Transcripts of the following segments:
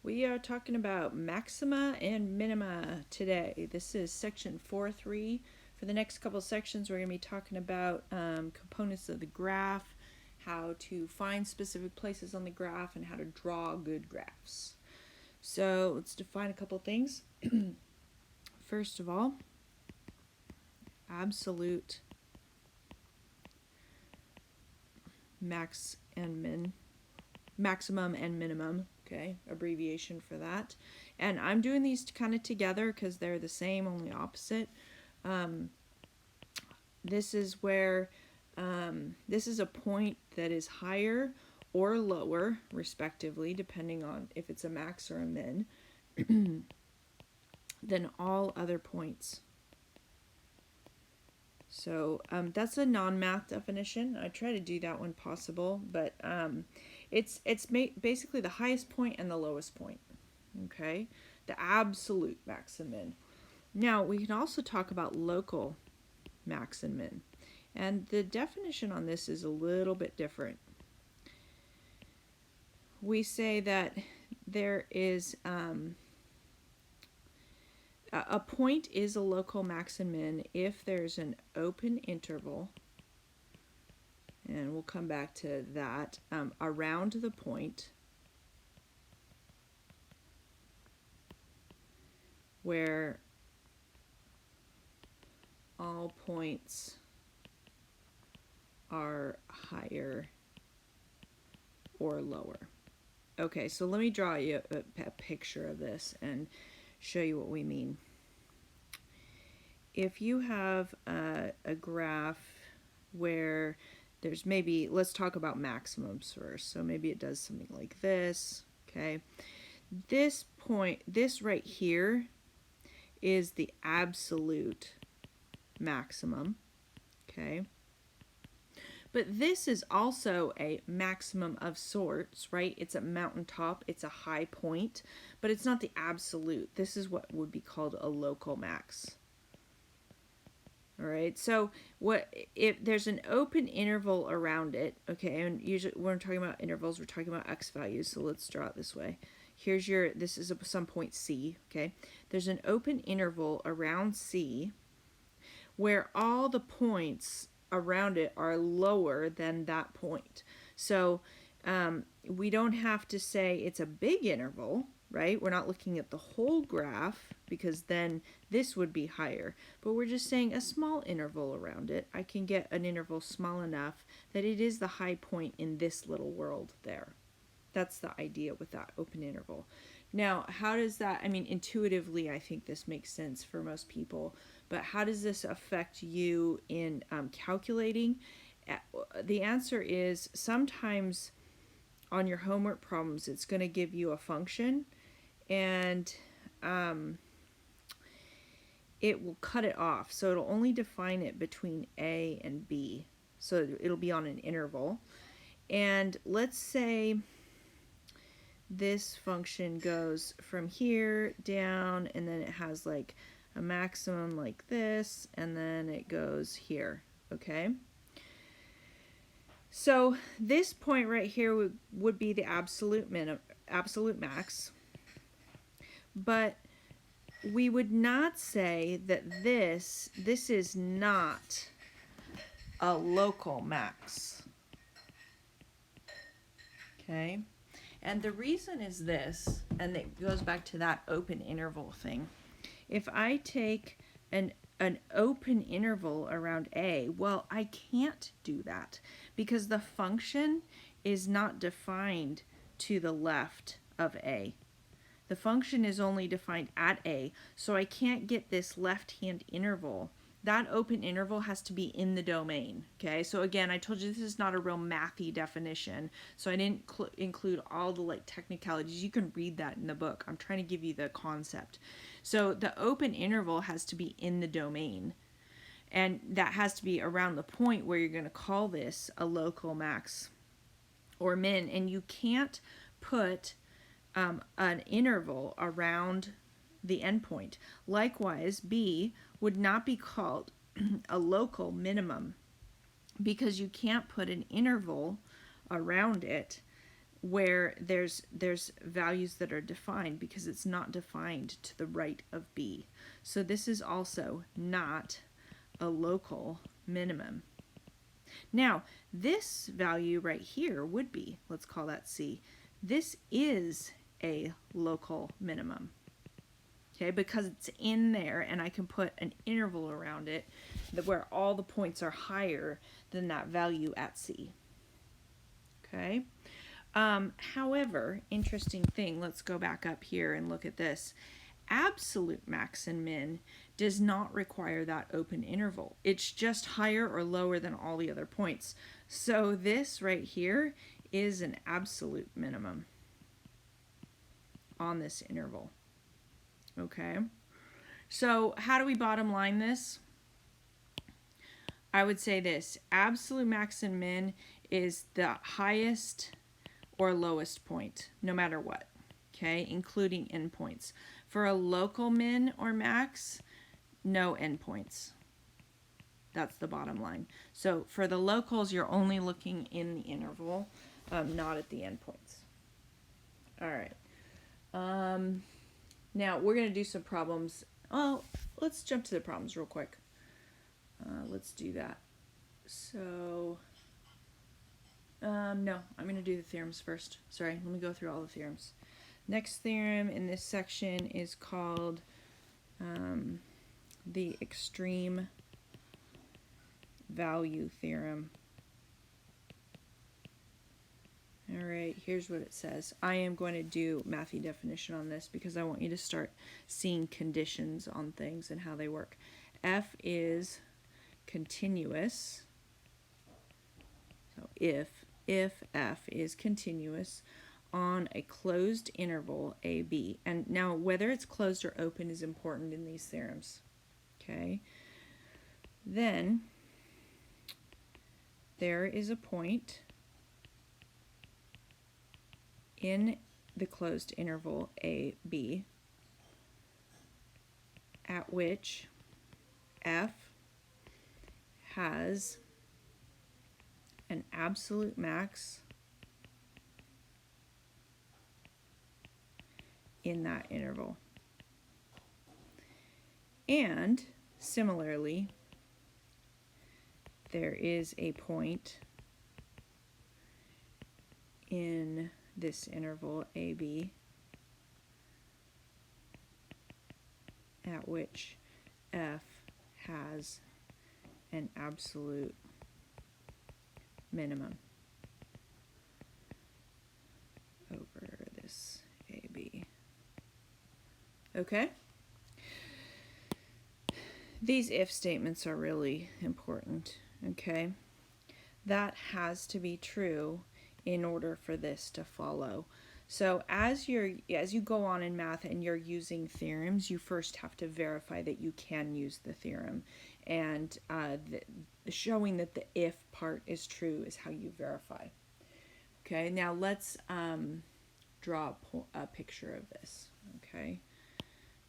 We are talking about maxima and minima today. This is section 4.3. For the next couple of sections, we're going to be talking about components of the graph, how to find specific places on the graph, and how to draw good graphs. So let's define a couple of things. First of all, absolute max and min, maximum and minimum. Okay, abbreviation for that. And I'm doing these kind of together because they're the same, only opposite. This is where this is a point that is higher or lower, respectively, depending on if it's a max or a min, than all other points. So that's a non-math definition. I try to do that when possible, but it's basically the highest point and the lowest point. Okay, the absolute max and min. Now we can also talk about local max and min, and the definition on this is a little bit different. We say that there is a point is a local max and min if there's an open interval, and we'll come back to that, around the point where all points are higher or lower. Okay, so let me draw you a picture of this and show you what we mean. If you have a graph where there's maybe, let's talk about maximums first. So maybe it does something like this, okay? This point, this right here is the absolute maximum, okay? But this is also a maximum of sorts, right? It's a mountaintop, it's a high point, but it's not the absolute. This is what would be called a local max. All right, so if there's an open interval around it, okay, and usually when we're talking about intervals, we're talking about x values, so let's draw it this way. Here's this is some point C, okay? There's an open interval around C where all the points around it are lower than that point. So we don't have to say it's a big interval, right? We're not looking at the whole graph because then this would be higher. But we're just saying a small interval around it. I can get an interval small enough that it is the high point in this little world there. That's the idea with that open interval. Now, how does that, I mean, intuitively, I think this makes sense for most people, but how does this affect you in calculating? The answer is sometimes on your homework problems, it's going to give you a function, and it will cut it off. So it'll only define it between A and B. So it'll be on an interval. And let's say this function goes from here down, and then it has like a maximum like this, and then it goes here, okay? So this point right here would be the absolute max, but we would not say that this is not a local max, okay? And the reason is this, and it goes back to that open interval thing. If I take an open interval around A, well, I can't do that because the function is not defined to the left of A. The function is only defined at A, so I can't get this left-hand interval. That open interval has to be in the domain, okay? So again, I told you this is not a real mathy definition, so I didn't include all the like technicalities. You can read that in the book. I'm trying to give you the concept. So the open interval has to be in the domain, and that has to be around the point where you're going to call this a local max or min, and you can't put an interval around the endpoint. Likewise, B would not be called a local minimum because you can't put an interval around it where there's values that are defined, because it's not defined to the right of B. So this is also not a local minimum. Now, this value right here would be, let's call that C. This is a local minimum, okay, because it's in there and I can put an interval around it where all the points are higher than that value at C, okay? However, interesting thing, let's go back up here and look at this. Absolute max and min does not require that open interval. It's just higher or lower than all the other points. So this right here is an absolute minimum on this interval. Okay, so how do we bottom line this? I would say this: absolute max and min is the highest or lowest point, no matter what, okay, including endpoints. For a local min or max, no endpoints. That's the bottom line. So for the locals, you're only looking in the interval, not at the endpoints. All right. Now we're going to do some problems. Oh, let's jump to the problems real quick. Let's do that. So, no, I'm going to do the theorems first. Sorry, let me go through all the theorems. Next theorem in this section is called the extreme value theorem. All right, here's what it says. I am going to do mathy definition on this because I want you to start seeing conditions on things and how they work. F is continuous. So if F is continuous on a closed interval AB, and now whether it's closed or open is important in these theorems, okay? Then there is a point in the closed interval AB at which F has an absolute max in that interval. And similarly, there is a point in this interval AB at which F has an absolute minimum over this AB. Okay? These if statements are really important, okay? That has to be true in order for this to follow. So as you go on in math and you're using theorems, you first have to verify that you can use the theorem. And showing that the if part is true is how you verify. Okay, now let's draw a picture of this, okay?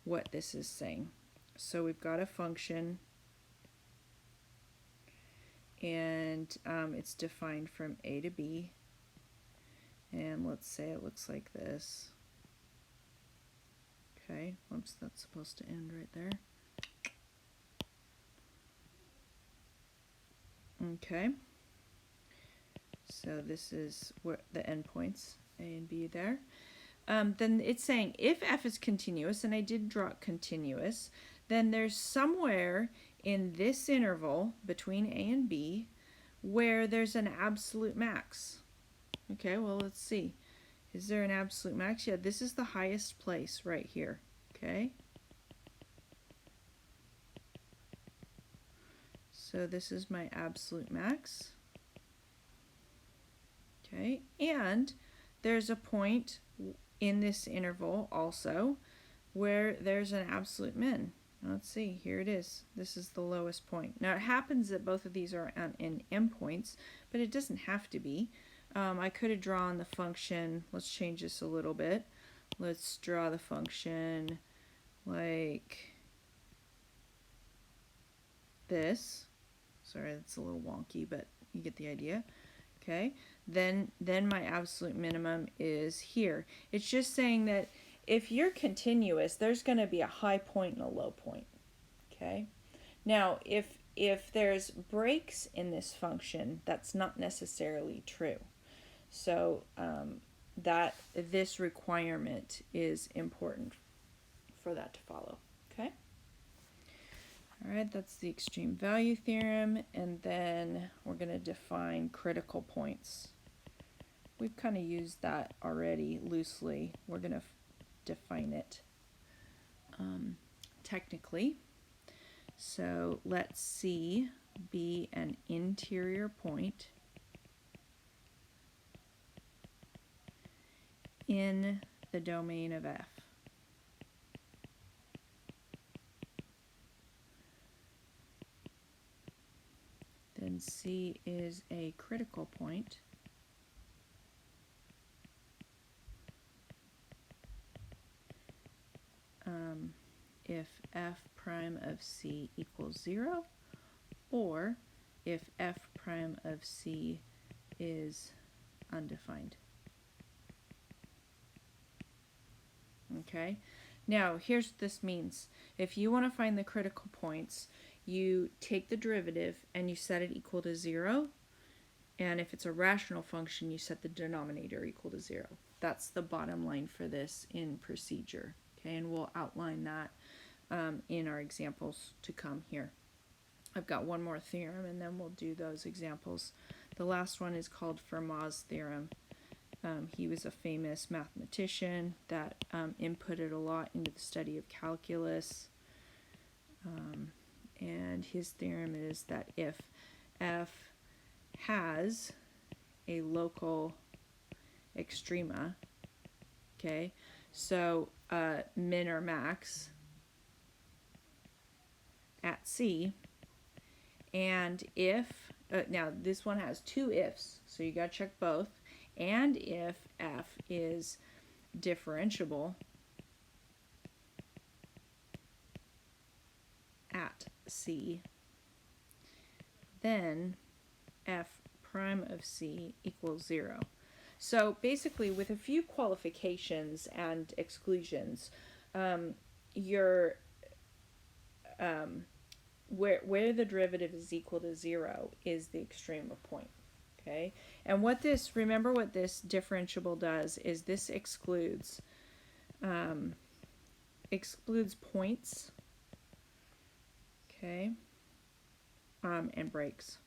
What this is saying. So we've got a function, and it's defined from A to B. And let's say it looks like this. Okay, whoops, that's supposed to end right there. Okay, so this is where the endpoints, A and B there. Then it's saying if F is continuous, and I did draw it continuous, then there's somewhere in this interval between A and B where there's an absolute max. Okay, well, let's see. Is there an absolute max? Yeah, this is the highest place right here. Okay. So this is my absolute max. Okay, and there's a point in this interval also where there's an absolute min. Let's see, here it is. This is the lowest point. Now it happens that both of these are in endpoints, but it doesn't have to be. I could have drawn the function. Let's change this a little bit. Let's draw the function like this. Sorry, that's a little wonky, but you get the idea. Okay, then my absolute minimum is here. It's just saying that if you're continuous, there's going to be a high point and a low point. Okay? Now, if there's breaks in this function, that's not necessarily true. So that this requirement is important for that to follow. Okay? All right, that's the extreme value theorem, and then we're going to define critical points. We've kind of used that already loosely. We're going to define it technically. So let C be an interior point in the domain of F. Then C is a critical point if F prime of C equals 0, or if F prime of C is undefined. Okay, now here's what this means. If you want to find the critical points, you take the derivative and you set it equal to 0, and if it's a rational function, you set the denominator equal to 0. That's the bottom line for this in procedure. Okay, and we'll outline that in our examples to come here. I've got one more theorem, and then we'll do those examples. The last one is called Ferma's theorem. He was a famous mathematician that inputted a lot into the study of calculus. And his theorem is that if F has a local extrema, okay, so min or max at C, and if, now this one has two ifs, so you got to check both, and if F is differentiable at C, then F prime of C equals 0. So basically, with a few qualifications and exclusions, where the derivative is equal to 0 is the extrema point. Okay, and remember what this differentiable does is this excludes points, okay, and breaks.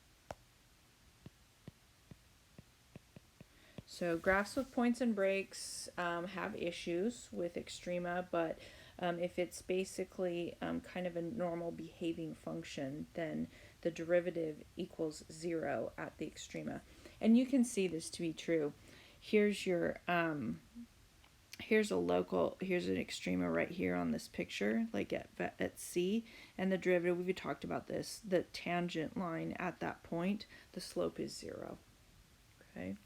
So graphs with points and breaks have issues with extrema, but if it's basically kind of a normal behaving function, then the derivative equals 0 at the extrema. And you can see this to be true. Here's your here's an extrema right here on this picture, like at C, and the derivative, we've talked about this, the tangent line at that point, the slope is 0. Okay.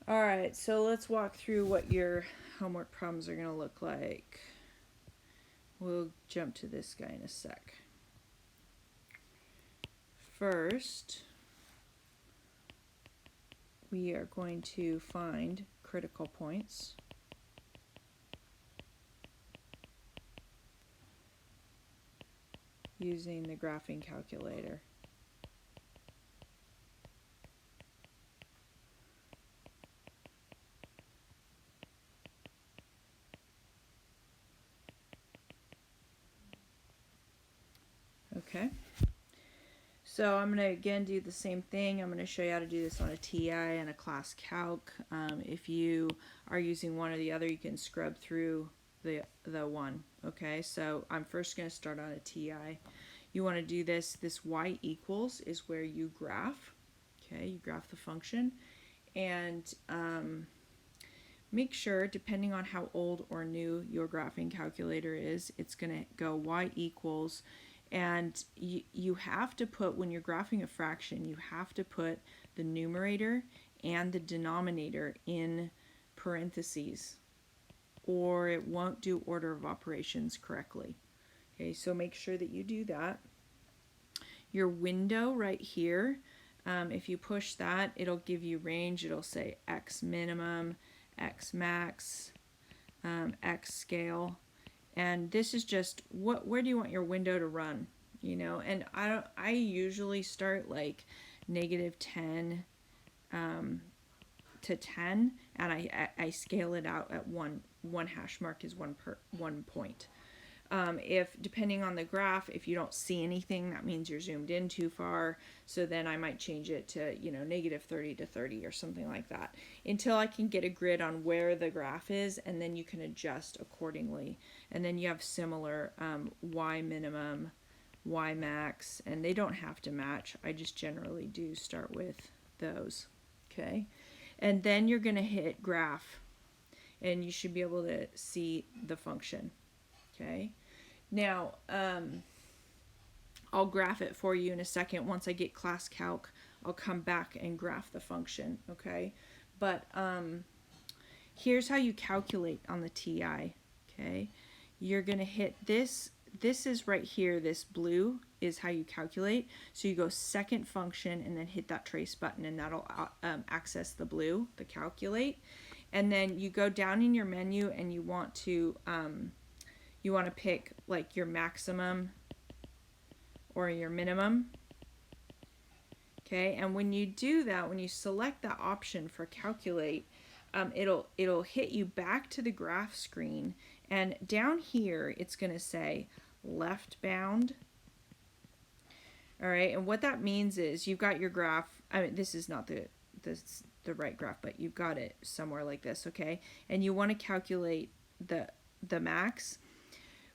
All right, so let's walk through what your homework problems are going to look like. We'll jump to this guy in a sec. First, we are going to find critical points. Using the graphing calculator. Okay, so I'm going to again do the same thing. I'm going to show you how to do this on a TI and a class calc. If you are using one or the other, you can scrub through the one. Okay, so I'm first going to start on a TI. You want to do this y equals is where you graph. Okay, you graph the function, and make sure, depending on how old or new your graphing calculator is, it's going to go y equals. And you have to put, when you're graphing a fraction, you have to put the numerator and the denominator in parentheses, or it won't do order of operations correctly. Okay, so make sure that you do that. Your window right here, if you push that, it'll give you range. It'll say X minimum, X max, X scale. And this is just where do you want your window to run, you know? And I usually start like -10 to 10, and I scale it out at one hash mark is 1 point. If depending on the graph, if you don't see anything, that means you're zoomed in too far. So then I might change it to, you know, -30 to 30 or something like that, until I can get a grid on where the graph is, and then you can adjust accordingly. And then you have similar Y minimum, Y max, and they don't have to match. I just generally do start with those. Okay. And then you're going to hit graph, and you should be able to see the function. Okay. Now, I'll graph it for you in a second. Once I get class calc, I'll come back and graph the function. Okay. But here's how you calculate on the TI. Okay. You're going to hit this. This is right here. This blue is how you calculate. So you go second function and then hit that trace button, and that'll access the blue, the calculate. And then you go down in your menu, and you want to pick like your maximum or your minimum. Okay, and when you do that, when you select that option for calculate, it'll hit you back to the graph screen, and down here it's going to say left bound. All right, and what that means is you've got your graph. I mean, this is not the right graph, but you've got it somewhere like this. Okay, and you want to calculate the max.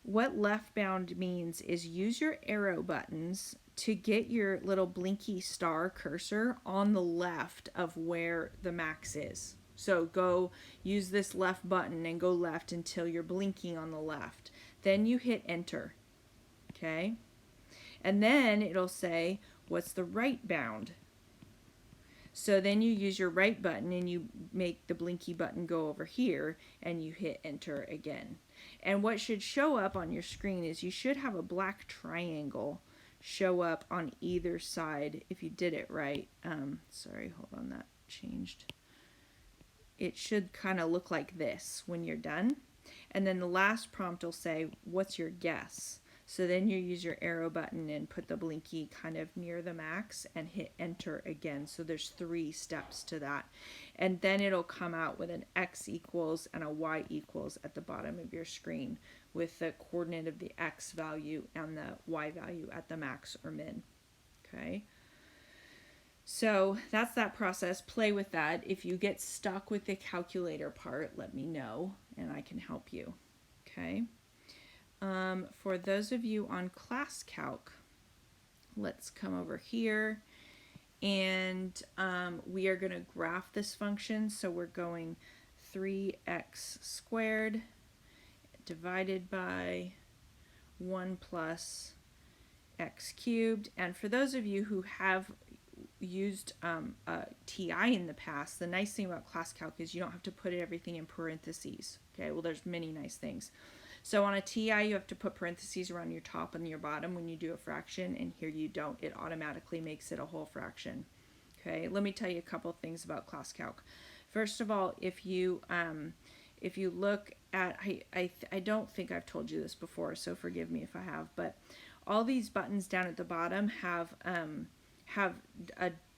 What left bound means is use your arrow buttons to get your little blinky star cursor on the left of where the max is. So go use this left button and go left until you're blinking on the left. Then you hit enter. Okay? And then it'll say, what's the right bound? So then you use your right button and you make the blinky button go over here, and you hit enter again. And what should show up on your screen is you should have a black triangle show up on either side if you did it right. Sorry, hold on, that changed. It should kind of look like this when you're done. And then the last prompt will say, what's your guess? So then you use your arrow button and put the blinky kind of near the max and hit enter again. So there's 3 steps to that. And then it'll come out with an X equals and a Y equals at the bottom of your screen with the coordinate of the X value and the Y value at the max or min. Okay. So that's that process. Play with that. If you get stuck with the calculator part, let me know and I can help you. Okay. For those of you on class calc, let's come over here, and we are going to graph this function. So we're going 3x squared divided by 1 plus x cubed. And for those of you who have used TI in the past, the nice thing about class calc is you don't have to put everything in parentheses. Okay, well, there's many nice things. So on a TI, you have to put parentheses around your top and your bottom when you do a fraction, and here you don't. It automatically makes it a whole fraction. Okay, let me tell you a couple things about class calc. First of all, if you look at, I don't think I've told you this before, so forgive me if I have, but all these buttons down at the bottom have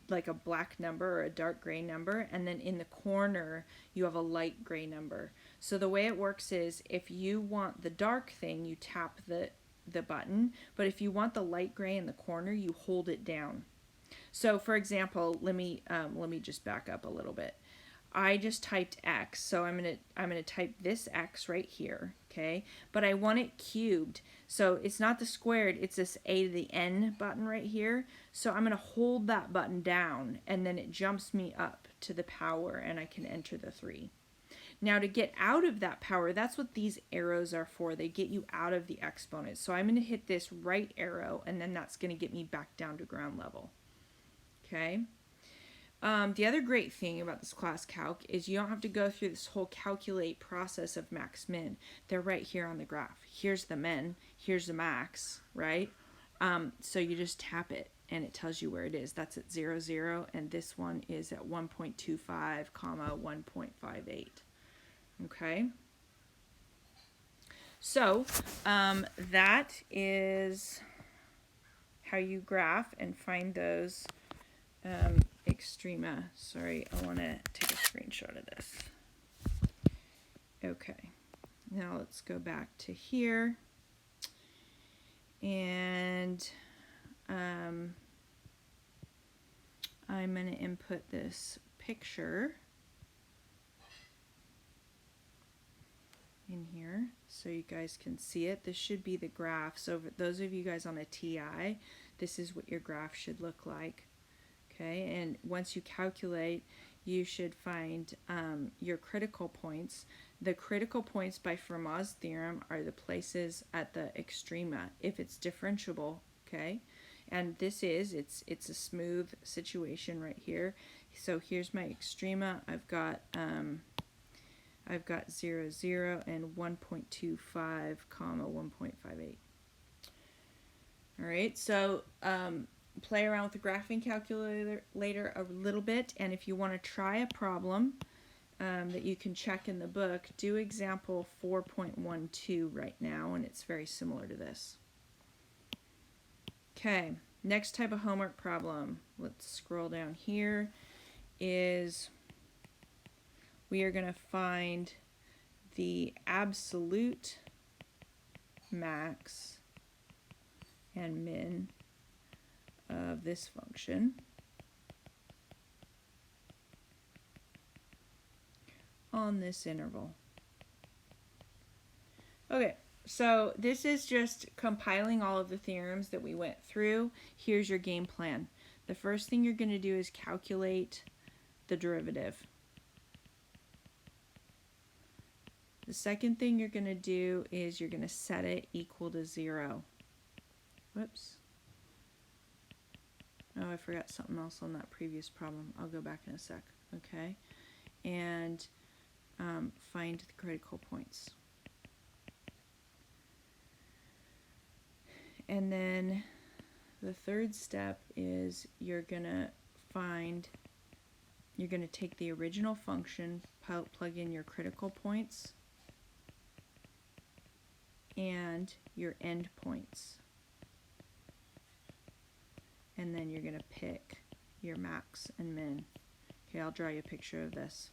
like a black number or a dark gray number, and then in the corner you have a light gray number. So the way it works is if you want the dark thing, you tap the button, but if you want the light gray in the corner, you hold it down. So for example, let me just back up a little bit. I just typed X, so I'm gonna type this X right here, okay? But I want it cubed, so it's not the squared, it's this A to the N button right here. So I'm gonna hold that button down, and then it jumps me up to the power, and I can enter the 3. Now to get out of that power, that's what these arrows are for. They get you out of the exponent. So I'm gonna hit this right arrow, and then that's gonna get me back down to ground level, okay? The other great thing about this class calc is you don't have to go through this whole calculate process of max min. They're right here on the graph. Here's the min, here's the max, right? So you just tap it and it tells you where it is. That's at 0, 0, and this one is at 1.25, comma 1.58. Okay. So that is how you graph and find those extrema. Sorry, I want to take a screenshot of this. Okay, now let's go back to here, and I'm going to input this picture in here so you guys can see it. This should be the graph. So for those of you guys on a TI, this is what your graph should look like. Okay, and once you calculate, you should find your critical points. The critical points by Ferma's theorem are the places at the extrema if it's differentiable. Okay, and this is it's a smooth situation right here. So here's my extrema. I've got 0, 0 and 1.25, comma 1.58. All right, so play around with the graphing calculator later a little bit, and if you want to try a problem that you can check in the book, do example 4.12 right now, and it's very similar to this. Okay, next type of homework problem, let's scroll down here, is we are going to find the absolute max and min of this function on this interval. Okay, so this is just compiling all of the theorems that we went through. Here's your game plan. The first thing you're going to do is calculate the derivative. The second thing you're going to do is you're going to set it equal to 0. Whoops. Oh, I forgot something else on that previous problem. I'll go back in a sec. Okay. And find the critical points. And then the third step is you're going to take the original function, plug in your critical points and your end points. And then you're going to pick your max and min. Okay, I'll draw you a picture of this.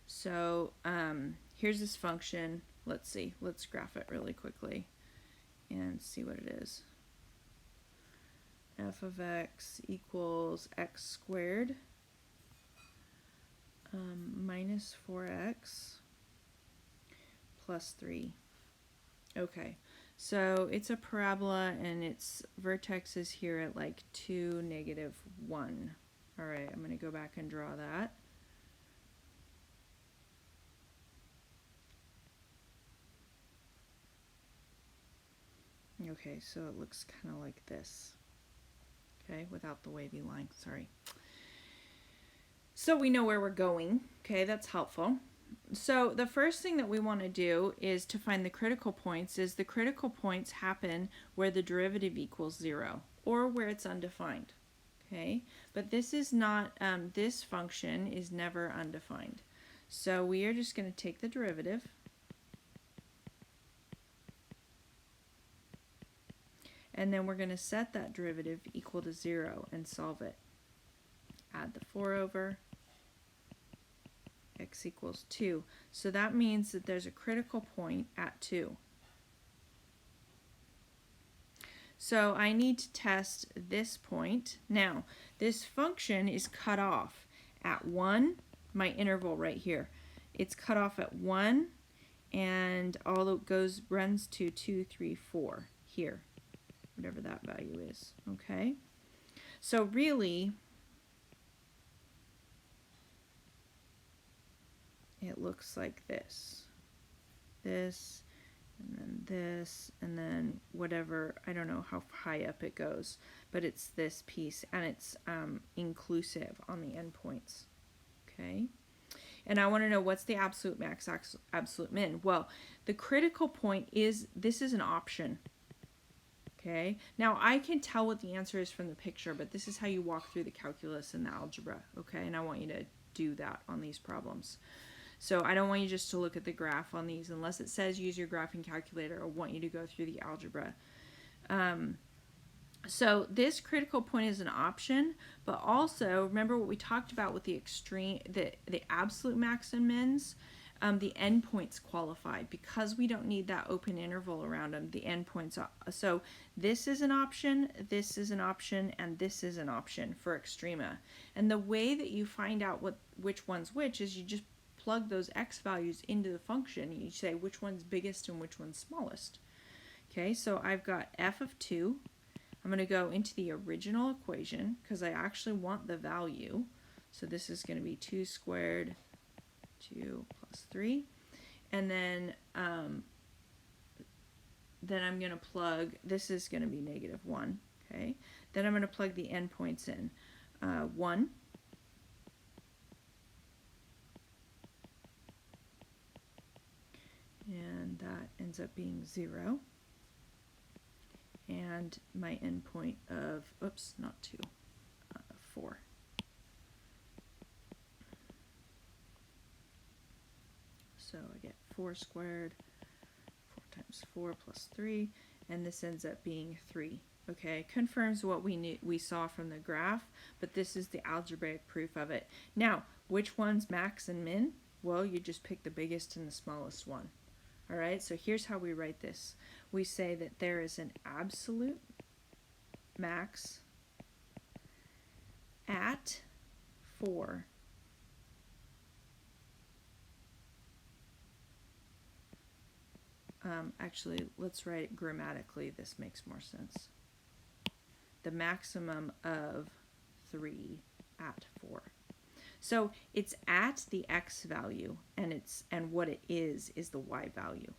So here's this function. Let's see. Let's graph it really quickly and see what it is. F of x equals x squared minus 4x plus 3. Okay. So it's a parabola, and its vertex is here at like 2, -1. All right, I'm going to go back and draw that. Okay, so it looks kind of like this. Okay, without the wavy line, sorry. So we know where we're going. Okay, that's helpful. So the first thing that we want to do is to find the critical points. The critical points happen where the derivative equals 0 or where it's undefined. Okay, but this is not, this function is never undefined. So we are just going to take the derivative and then we're going to set that derivative equal to 0 and solve it. Add the 4 over. X equals 2. So that means that there's a critical point at 2. So I need to test this point. Now, this function is cut off at 1, my interval right here. It's cut off at 1, and all it runs to 2, 3, 4 here, whatever that value is. Okay? So really, it looks like this, and then this, and then whatever, I don't know how high up it goes, but it's this piece, and it's inclusive on the endpoints. Okay, and I want to know what's the absolute max, absolute min. Well, the critical point is, this is an option. Okay, now I can tell what the answer is from the picture, but this is how you walk through the calculus and the algebra, okay? And I want you to do that on these problems. So I don't want you just to look at the graph on these. Unless it says use your graphing calculator, I want you to go through the algebra. So this critical point is an option, but also remember what we talked about with the extreme, the absolute max and mins. The endpoints qualify because we don't need that open interval around them. The endpoints are, so this is an option, this is an option, and this is an option for extrema. And the way that you find out which one's which is you just plug those x values into the function. You say which one's biggest and which one's smallest. Okay, so I've got f of 2. I'm going to go into the original equation because I actually want the value. So this is going to be 2 squared 2 plus 3, and then I'm going to plug, this is going to be negative 1, okay? Then I'm going to plug the endpoints in. 1, and that ends up being 0, and my endpoint of, oops, not 2, 4. So I get 4 squared, 4 times 4 plus 3, and this ends up being 3. Okay, confirms what we saw from the graph, but this is the algebraic proof of it. Now, which one's max and min? Well, you just pick the biggest and the smallest one. All right, so here's how we write this. We say that there is an absolute max at 4 actually, let's write it grammatically. This makes more sense. The maximum of 3 at 4. So it's at the x value, and what it is the y value.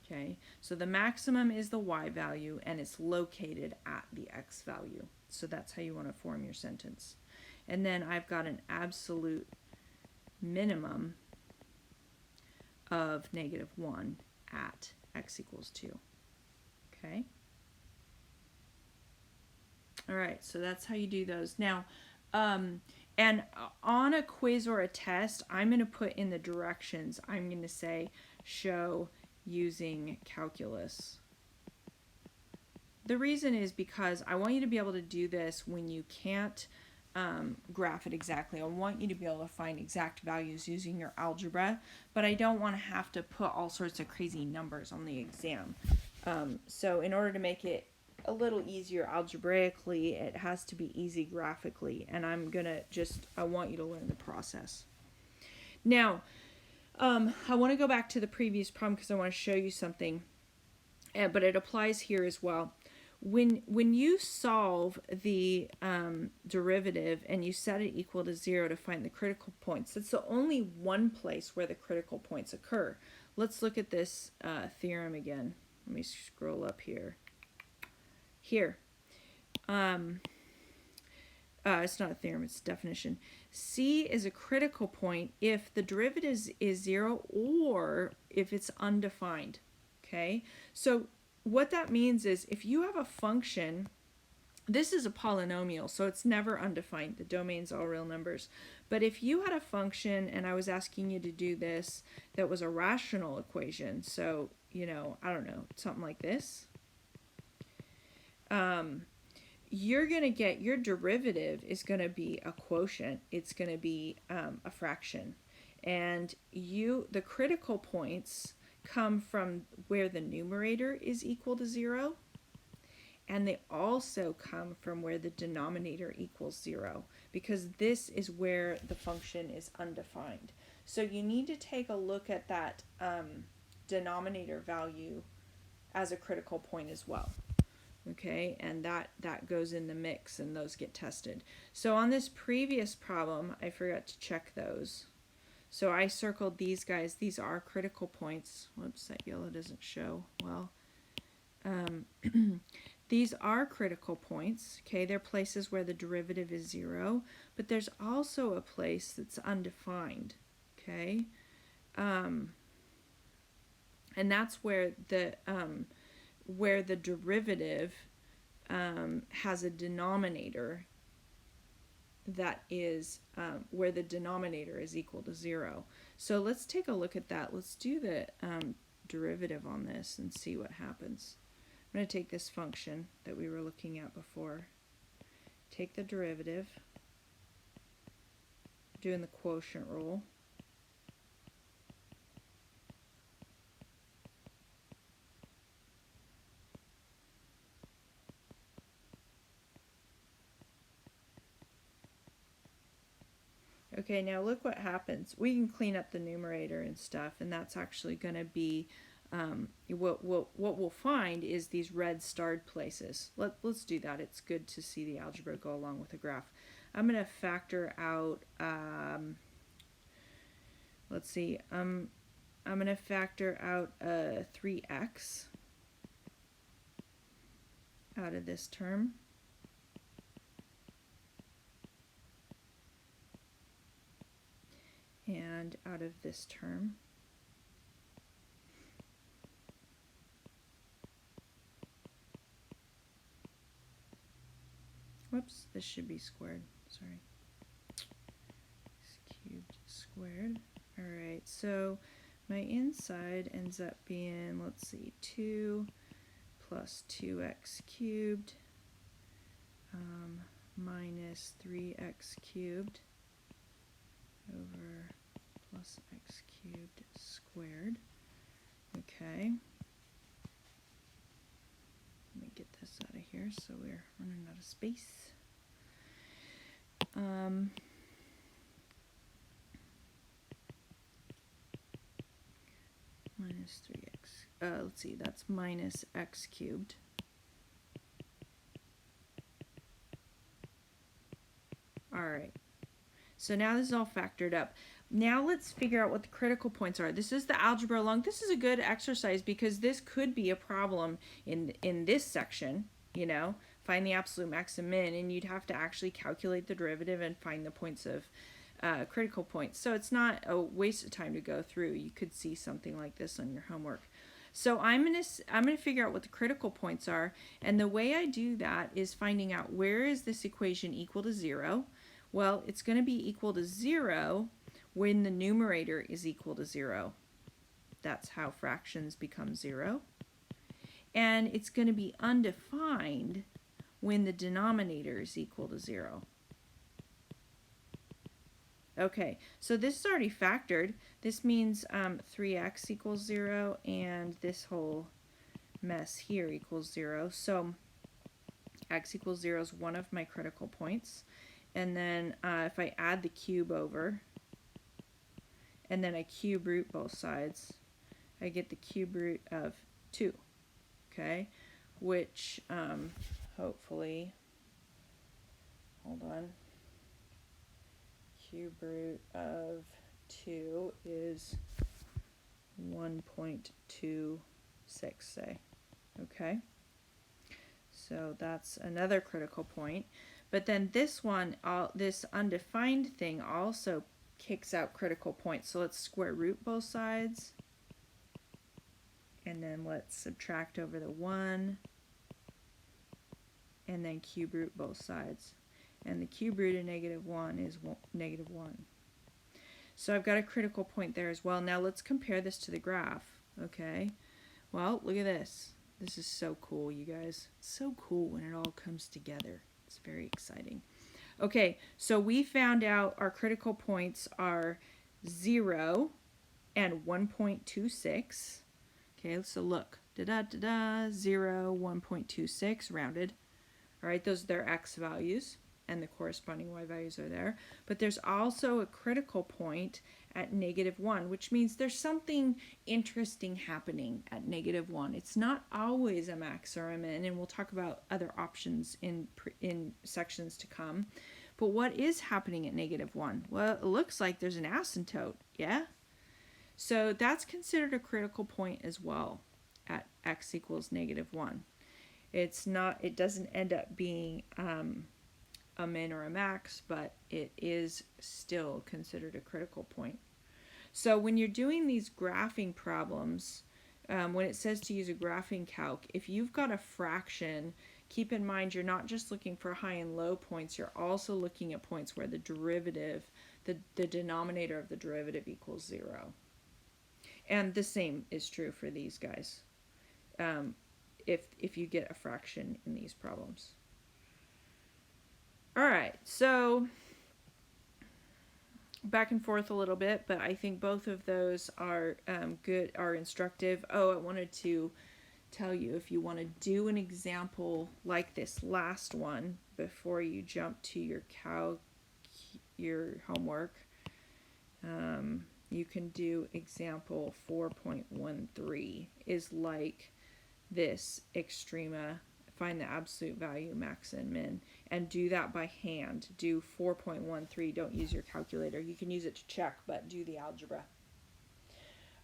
Okay, so the maximum is the y value, and it's located at the x value. So that's how you want to form your sentence. And then I've got an absolute minimum of negative 1 at x equals 2. Okay? All right, so that's how you do those. Now, and on a quiz or a test, I'm going to put in the directions. I'm going to say, show using calculus. The reason is because I want you to be able to do this when you can't graph it exactly. I want you to be able to find exact values using your algebra, but I don't want to have to put all sorts of crazy numbers on the exam. So in order to make it a little easier algebraically, it has to be easy graphically, and I want you to learn the process. Now, I want to go back to the previous problem because I want to show you something, but it applies here as well. When you solve the derivative and you set it equal to 0 to find the critical points, that's the only one place where the critical points occur. Let's look at this theorem again. Let me scroll up here. Here. It's not a theorem, it's a definition. C is a critical point if the derivative is 0 or if it's undefined. Okay? So what that means is if you have a function, this is a polynomial, so it's never undefined. The domain's all real numbers. But if you had a function and I was asking you to do this that was a rational equation, so, I don't know, something like this, you're going to get, your derivative is going to be a quotient. It's going to be a fraction. And the critical points come from where the numerator is equal to 0, and they also come from where the denominator equals 0, because this is where the function is undefined. So you need to take a look at that denominator value as a critical point as well. Okay, and that goes in the mix and those get tested. So on this previous problem, I forgot to check those. So I circled these guys. These are critical points. Whoops, that yellow doesn't show well. These are critical points. Okay, they're places where the derivative is 0, but there's also a place that's undefined. Okay, and that's where where the derivative has a denominator that is where the denominator is equal to 0. So let's take a look at that. Let's do the derivative on this and see what happens. I'm going to take this function that we were looking at before, take the derivative, doing the quotient rule. Okay, now look what happens. We can clean up the numerator and stuff, and that's actually going to be what we'll find is these red starred places. Let's do that. It's good to see the algebra go along with the graph. I'm going to factor out, let's see, I'm going to factor out 3x out of this term. And out of this term. Whoops, this should be squared. Sorry. It's cubed squared. Alright, so my inside ends up being, let's see, 2 plus 2x cubed minus 3x cubed over plus x cubed squared. Okay. Let me get this out of here so we're running out of space. Minus 3x. Let's see, that's minus x cubed. Alright. So now this is all factored up. Now let's figure out what the critical points are. This is the algebra along. This is a good exercise because this could be a problem in this section, you know, find the absolute max and min, and you'd have to actually calculate the derivative and find the points of critical points. So it's not a waste of time to go through. You could see something like this on your homework. So I'm gonna figure out what the critical points are, and the way I do that is finding out where is this equation equal to 0. Well, it's going to be equal to 0 when the numerator is equal to 0. That's how fractions become 0. And it's going to be undefined when the denominator is equal to 0. Okay, so this is already factored. This means 3x equals 0, and this whole mess here equals 0. So x equals 0 is one of my critical points. And then if I add the cube over, and then I cube root both sides, I get the cube root of 2, okay? Which hopefully, hold on, cube root of 2 is 1.26, say, okay? So that's another critical point. But then this one, this undefined thing also kicks out critical points. So let's square root both sides. And then let's subtract over the 1. And then cube root both sides. And the cube root of -1 is -1. So I've got a critical point there as well. Now let's compare this to the graph. Okay. Well, look at this. This is so cool, you guys. It's so cool when it all comes together. It's very exciting. Okay, so we found out our critical points are 0 and 1.26. Okay, so look. 0, 1.26, rounded. All right, those are their x values, and the corresponding y values are there. But there's also a critical point at -1, which means there's something interesting happening at -1. It's not always a max or a min, and we'll talk about other options in sections to come. But what is happening at -1? Well, it looks like there's an asymptote, yeah? So that's considered a critical point as well at x equals -1. It's not, it doesn't end up being a min or a max, but it is still considered a critical point. So when you're doing these graphing problems, when it says to use a graphing calc, if you've got a fraction, keep in mind you're not just looking for high and low points, you're also looking at points where the derivative, the denominator of the derivative equals 0. And the same is true for these guys, if you get a fraction in these problems. All right, so back and forth a little bit, but I think both of those are good, are instructive. Oh, I wanted to tell you, if you want to do an example like this last one before you jump to your homework, you can do example 4.13 is like this extrema, find the absolute value, max and min, and do that by hand. Do 4.13, don't use your calculator. You can use it to check, but do the algebra.